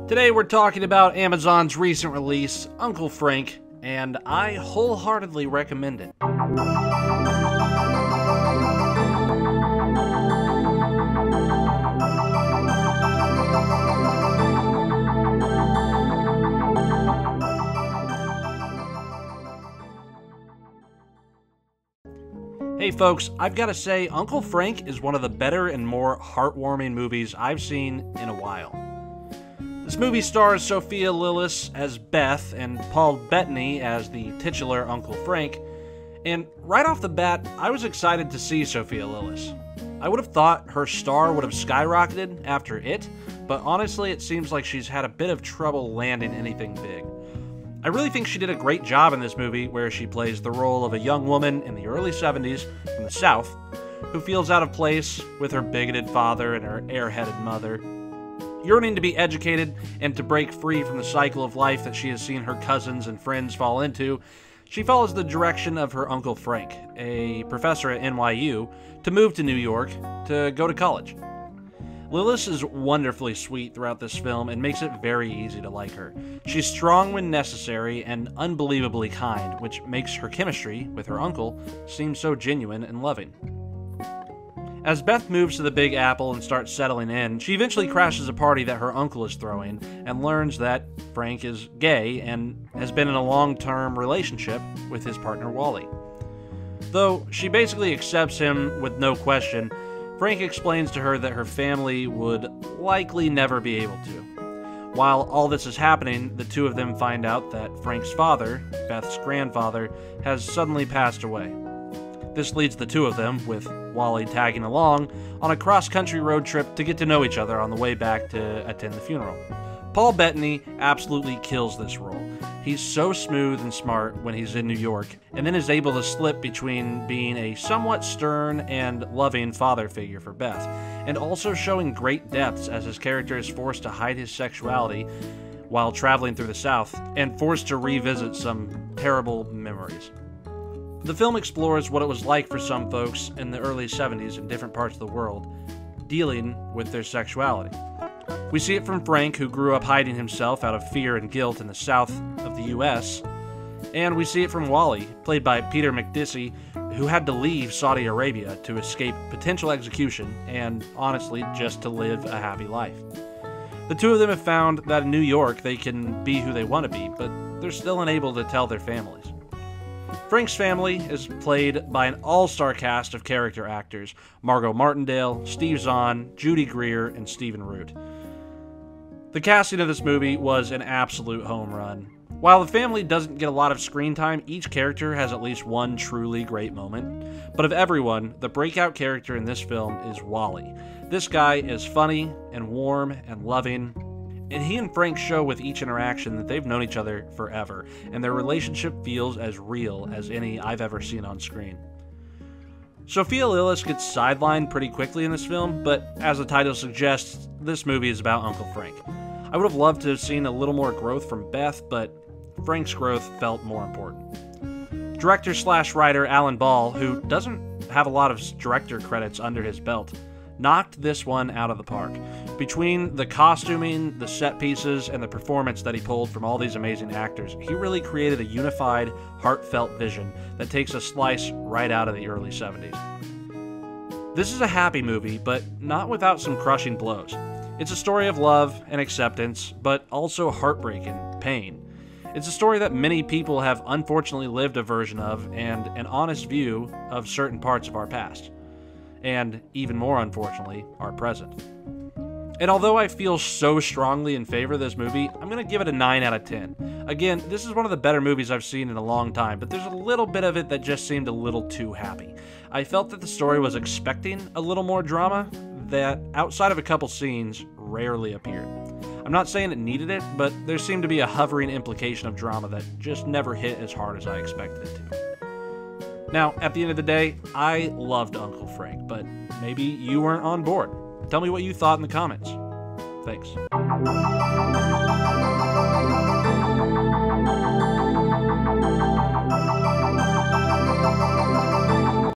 Today we're talking about Amazon's recent release, Uncle Frank, and I wholeheartedly recommend it. Hey folks, I've got to say, Uncle Frank is one of the better and more heartwarming movies I've seen in a while. This movie stars Sophia Lillis as Beth and Paul Bettany as the titular Uncle Frank, and right off the bat, I was excited to see Sophia Lillis. I would have thought her star would have skyrocketed after it, but honestly it seems like she's had a bit of trouble landing anything big. I really think she did a great job in this movie, where she plays the role of a young woman in the early 70s from the South who feels out of place with her bigoted father and her airheaded mother. Yearning to be educated and to break free from the cycle of life that she has seen her cousins and friends fall into, she follows the direction of her Uncle Frank, a professor at NYU, to move to New York to go to college. Lillis is wonderfully sweet throughout this film and makes it very easy to like her. She's strong when necessary and unbelievably kind, which makes her chemistry with her uncle seem so genuine and loving. As Beth moves to the Big Apple and starts settling in, she eventually crashes a party that her uncle is throwing and learns that Frank is gay and has been in a long-term relationship with his partner Wally. Though she basically accepts him with no question, Frank explains to her that her family would likely never be able to. While all this is happening, the two of them find out that Frank's father, Beth's grandfather, has suddenly passed away. This leads the two of them, with Wally tagging along, on a cross-country road trip to get to know each other on the way back to attend the funeral. Paul Bettany absolutely kills this role. He's so smooth and smart when he's in New York, and then is able to slip between being a somewhat stern and loving father figure for Beth, and also showing great depths as his character is forced to hide his sexuality while traveling through the South, and forced to revisit some terrible memories. The film explores what it was like for some folks in the early 70s in different parts of the world, dealing with their sexuality. We see it from Frank, who grew up hiding himself out of fear and guilt in the south of the US, and we see it from Wally, played by Peter Macdissi, who had to leave Saudi Arabia to escape potential execution and, honestly, just to live a happy life. The two of them have found that in New York they can be who they want to be, but they're still unable to tell their families. Frank's family is played by an all-star cast of character actors: Margo Martindale, Steve Zahn, Judy Greer, and Stephen Root. The casting of this movie was an absolute home run. While the family doesn't get a lot of screen time, each character has at least one truly great moment. But of everyone, the breakout character in this film is Wally. This guy is funny and warm and loving, and he and Frank show with each interaction that they've known each other forever, and their relationship feels as real as any I've ever seen on screen. Sophia Lillis gets sidelined pretty quickly in this film, but as the title suggests, this movie is about Uncle Frank. I would have loved to have seen a little more growth from Beth, but Frank's growth felt more important. Director/writer Alan Ball, who doesn't have a lot of director credits under his belt, knocked this one out of the park. Between the costuming, the set pieces, and the performance that he pulled from all these amazing actors, he really created a unified, heartfelt vision that takes a slice right out of the early 70s. This is a happy movie, but not without some crushing blows. It's a story of love and acceptance, but also heartbreak and pain. It's a story that many people have unfortunately lived a version of, and an honest view of certain parts of our past. And, even more unfortunately, our present. And although I feel so strongly in favor of this movie, I'm going to give it a 9 out of 10. Again, this is one of the better movies I've seen in a long time, but there's a little bit of it that just seemed a little too happy. I felt that the story was expecting a little more drama that, outside of a couple scenes, rarely appeared. I'm not saying it needed it, but there seemed to be a hovering implication of drama that just never hit as hard as I expected it to. Now, at the end of the day, I loved Uncle Frank, but maybe you weren't on board. Tell me what you thought in the comments. Thanks.